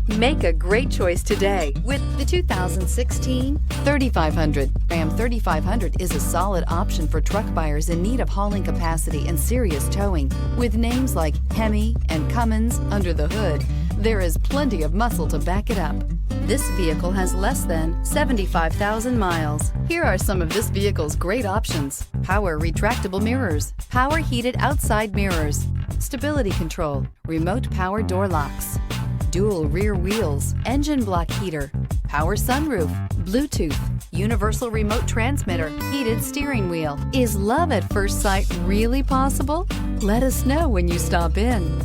Make a great choice today with the 2016 3500. Ram 3500 is a solid option for truck buyers in need of hauling capacity and serious towing. With names like Hemi and Cummins under the hood, there is plenty of muscle to back it up. This vehicle has less than 75,000 miles. Here are some of this vehicle's great options: power retractable mirrors, power heated outside mirrors, stability control, remote power door locks, dual rear wheels, engine block heater, power sunroof, Bluetooth, universal remote transmitter, heated steering wheel. Is love at first sight really possible? Let us know when you stop in.